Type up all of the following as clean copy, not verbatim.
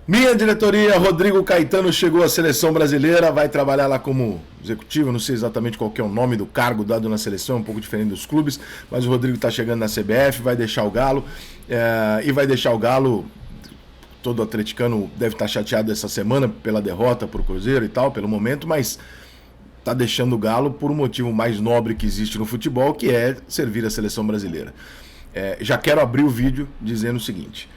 Minha diretoria, Rodrigo Caetano, chegou à seleção brasileira, vai trabalhar lá como executivo, não sei exatamente qual que é o nome do cargo dado na seleção, um pouco diferente dos clubes, mas o Rodrigo está chegando na CBF, vai deixar o Galo, e vai deixar o Galo, todo atleticano deve estar chateado essa semana pela derrota para o Cruzeiro e tal, pelo momento, mas está deixando o Galo por um motivo mais nobre que existe no futebol, que é servir a seleção brasileira. Já quero abrir o vídeo dizendo o seguinte: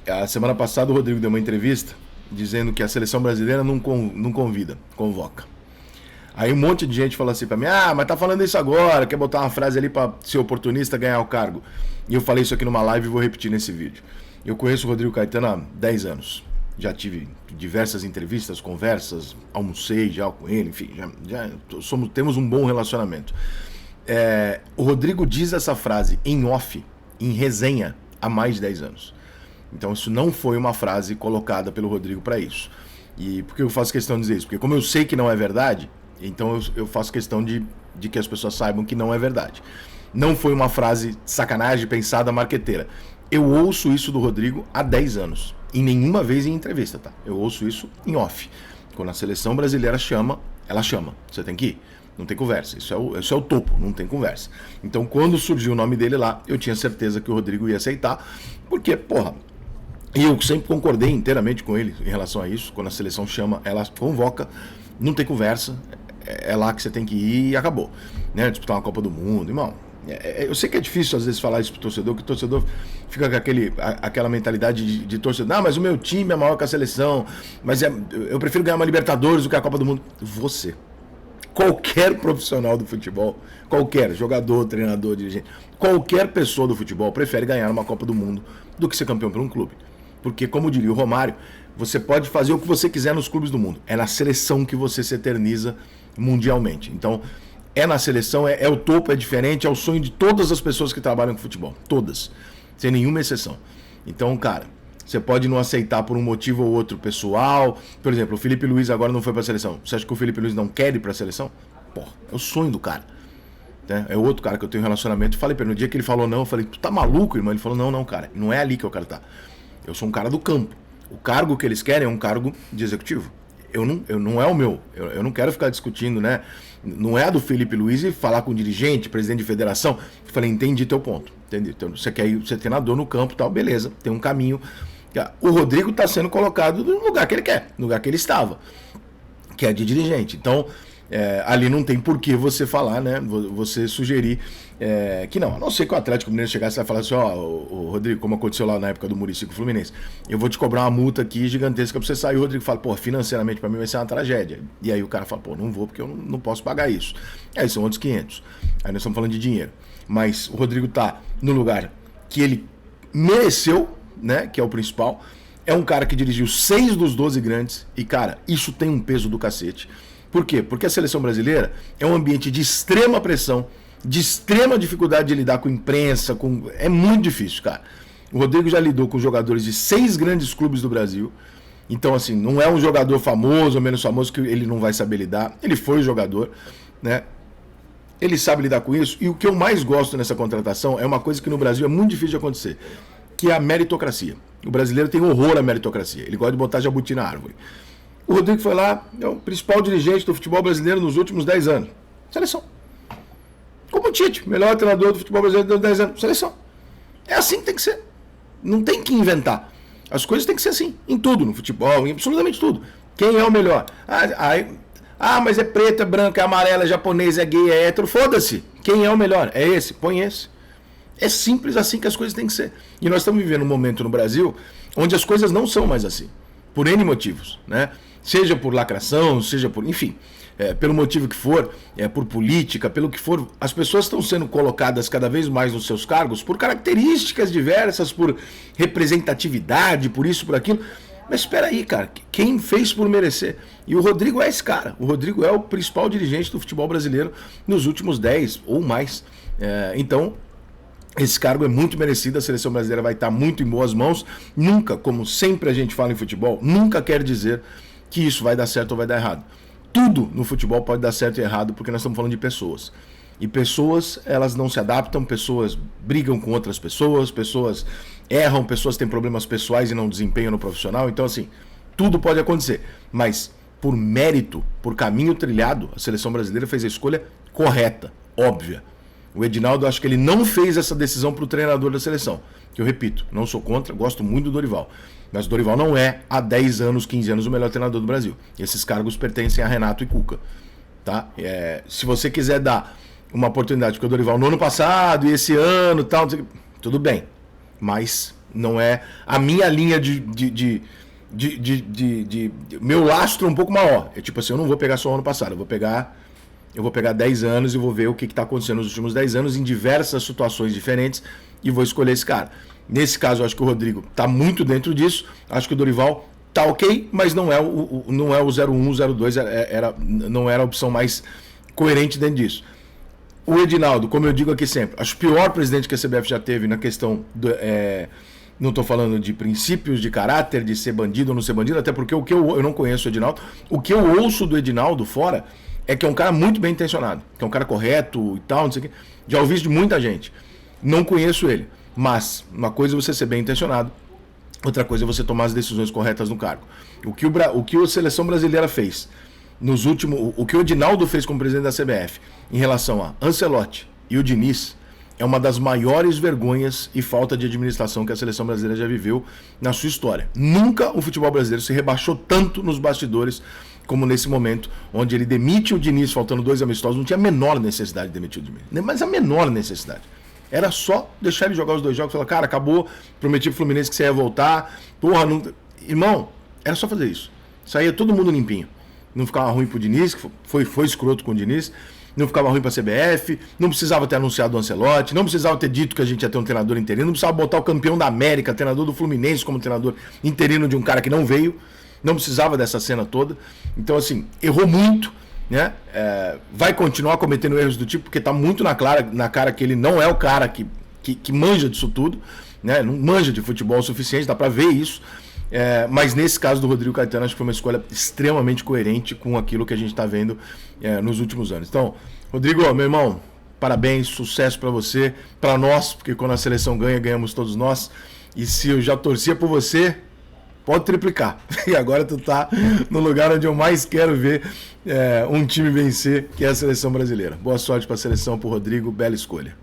a semana passada o Rodrigo deu uma entrevista dizendo que a seleção brasileira não convida, convoca. Aí um monte de gente falou assim pra mim: mas tá falando isso agora, quer botar uma frase ali pra ser oportunista, ganhar o cargo. E eu falei isso aqui numa live e vou repetir nesse vídeo. Eu conheço o Rodrigo Caetano há 10 anos. Já tive diversas entrevistas, conversas, almocei já com ele, enfim, temos um bom relacionamento. O Rodrigo diz essa frase em off, em resenha, há mais de 10 anos. Então isso não foi uma frase colocada pelo Rodrigo para isso. E por que eu faço questão de dizer isso? Porque como eu sei que não é verdade, então eu faço questão de que as pessoas saibam que não é verdade. Não foi uma frase sacanagem, pensada, marqueteira. Eu ouço isso do Rodrigo há 10 anos. E nenhuma vez em entrevista, tá? Eu ouço isso em off. Quando a seleção brasileira chama, ela chama. Você tem que ir. Não tem conversa. Isso é o topo, não tem conversa. Então quando surgiu o nome dele lá, eu tinha certeza que o Rodrigo ia aceitar. Porque, porra, e eu sempre concordei inteiramente com ele em relação a isso. Quando a seleção chama, ela convoca, não tem conversa, é lá que você tem que ir e acabou. Né? Disputar uma Copa do Mundo, irmão. Eu sei que é difícil às vezes falar isso pro torcedor, que o torcedor fica com aquela mentalidade de torcedor. Mas o meu time é maior que a seleção, mas eu prefiro ganhar uma Libertadores do que a Copa do Mundo. Você, qualquer profissional do futebol, qualquer jogador, treinador, dirigente, qualquer pessoa do futebol prefere ganhar uma Copa do Mundo do que ser campeão por um clube. Porque, como diria o Romário, você pode fazer o que você quiser nos clubes do mundo. É na seleção que você se eterniza mundialmente. Então, na seleção, é o topo, é diferente, é o sonho de todas as pessoas que trabalham com futebol. Todas. Sem nenhuma exceção. Então, cara, você pode não aceitar por um motivo ou outro pessoal. Por exemplo, o Felipe Luiz agora não foi pra seleção. Você acha que o Felipe Luiz não quer ir pra seleção? Porra, é o sonho do cara. É outro cara que eu tenho relacionamento. Falei pra ele, no dia que ele falou não, eu falei: tu tá maluco, irmão? Ele falou: não, cara, não é ali que eu quero estar. Eu sou um cara do campo. O cargo que eles querem é um cargo de executivo. Não é o meu. Eu não quero ficar discutindo, né? Não é a do Felipe Luiz e falar com o dirigente, presidente de federação. Eu falei: entendi teu ponto. Entendi. Então, você quer ir ser treinador no campo e tal, beleza. Tem um caminho. O Rodrigo está sendo colocado no lugar que ele quer, no lugar que ele estava, que é de dirigente. Então, ali não tem por que você falar, né? Você sugerir que não. A não ser que o Atlético Mineiro chegasse e falar assim: o Rodrigo, como aconteceu lá na época do Muricy com o Fluminense, eu vou te cobrar uma multa aqui gigantesca pra você sair. O Rodrigo fala: pô, financeiramente pra mim vai ser uma tragédia. E aí o cara fala: pô, não vou porque eu não posso pagar isso. Aí são outros 500. Aí nós estamos falando de dinheiro. Mas o Rodrigo tá no lugar que ele mereceu, né? Que é o principal. É um cara que dirigiu 6 dos 12 grandes. E, cara, isso tem um peso do cacete. Por quê? Porque a seleção brasileira é um ambiente de extrema pressão, de extrema dificuldade de lidar com imprensa, é muito difícil, cara. O Rodrigo já lidou com jogadores de 6 grandes clubes do Brasil. Então, assim, não é um jogador famoso ou menos famoso que ele não vai saber lidar. Ele foi jogador, né? Ele sabe lidar com isso. E o que eu mais gosto nessa contratação é uma coisa que no Brasil é muito difícil de acontecer, que é a meritocracia. O brasileiro tem horror à meritocracia. Ele gosta de botar jabuti na árvore. O Rodrigo foi lá, é o principal dirigente do futebol brasileiro nos últimos 10 anos. Seleção. Como o Tite, melhor treinador do futebol brasileiro dos 10 anos. Seleção. É assim que tem que ser. Não tem que inventar. As coisas têm que ser assim. Em tudo, no futebol, em absolutamente tudo. Quem é o melhor? Mas é preto, é branco, é amarelo, é japonês, é gay, é hétero. Foda-se. Quem é o melhor? É esse. Põe esse. É simples assim que as coisas têm que ser. E nós estamos vivendo um momento no Brasil onde as coisas não são mais assim. Por N motivos, né? Seja por lacração, seja por... Enfim, pelo motivo que for, por política, pelo que for, as pessoas estão sendo colocadas cada vez mais nos seus cargos por características diversas, por representatividade, por isso, por aquilo. Mas espera aí, cara, quem fez por merecer? E o Rodrigo é esse cara. O Rodrigo é o principal dirigente do futebol brasileiro nos últimos 10 ou mais. Então, esse cargo é muito merecido, a seleção brasileira vai estar muito em boas mãos. Nunca, como sempre a gente fala em futebol, nunca quer dizer que isso vai dar certo ou vai dar errado. Tudo no futebol pode dar certo e errado, porque nós estamos falando de pessoas. E pessoas, elas não se adaptam, pessoas brigam com outras pessoas, pessoas erram, pessoas têm problemas pessoais e não desempenham no profissional. Então, assim, tudo pode acontecer. Mas, por mérito, por caminho trilhado, a seleção brasileira fez a escolha correta, óbvia. O Edinaldo, acho que ele não fez essa decisão para o treinador da seleção. Que eu repito, não sou contra, gosto muito do Dorival. Mas o Dorival não é, há 10 anos, 15 anos, o melhor treinador do Brasil. Esses cargos pertencem a Renato e Cuca. Tá? Se você quiser dar uma oportunidade, porque o Dorival no ano passado e esse ano tal, tudo bem. Mas não é a minha linha de meu lastro um pouco maior. É tipo assim, eu não vou pegar só o ano passado, eu vou pegar 10 anos e vou ver o que está acontecendo nos últimos 10 anos em diversas situações diferentes e vou escolher esse cara. Nesse caso, eu acho que o Rodrigo está muito dentro disso. Acho que o Dorival tá ok, mas não é o 01, 02, não era a opção mais coerente dentro disso. O Edinaldo, como eu digo aqui sempre, acho o pior presidente que a CBF já teve na questão não estou falando de princípios, de caráter, de ser bandido ou não ser bandido, até porque eu não conheço o Edinaldo. O que eu ouço do Edinaldo fora é que é um cara muito bem intencionado, que é um cara correto e tal, não sei o quê. Já ouvi isso de muita gente. Não conheço ele. Mas uma coisa é você ser bem intencionado, outra coisa é você tomar as decisões corretas no cargo. O que a seleção brasileira fez nos últimos. O que o Edinaldo fez como presidente da CBF em relação a Ancelotti e o Diniz é uma das maiores vergonhas e falta de administração que a seleção brasileira já viveu na sua história. Nunca o futebol brasileiro se rebaixou tanto nos bastidores como nesse momento, onde ele demite o Diniz faltando 2 amistosos. Não tinha a menor necessidade de demitir o Diniz, mas a menor necessidade. Era só deixar ele jogar os 2 jogos e falar, cara, acabou, prometi pro Fluminense que você ia voltar. Porra, não... Irmão, era só fazer isso. Saía todo mundo limpinho. Não ficava ruim pro Diniz, que foi escroto com o Diniz. Não ficava ruim pra CBF, não precisava ter anunciado o Ancelotti, não precisava ter dito que a gente ia ter um treinador interino, não precisava botar o campeão da América, treinador do Fluminense, como treinador interino de um cara que não veio. Não precisava dessa cena toda. Então, assim, errou muito, né? Vai continuar cometendo erros do tipo, porque tá muito na cara que ele não é o cara que manja disso tudo, né? Não manja de futebol o suficiente, dá pra ver isso. Mas nesse caso do Rodrigo Caetano, acho que foi uma escolha extremamente coerente com aquilo que a gente está vendo nos últimos anos. Então, Rodrigo, meu irmão, parabéns, sucesso para você, para nós, porque quando a seleção ganha, ganhamos todos nós. E se eu já torcia por você, pode triplicar. E agora tu tá no lugar onde eu mais quero ver um time vencer, que é a seleção brasileira. Boa sorte para a seleção, pro Rodrigo, bela escolha.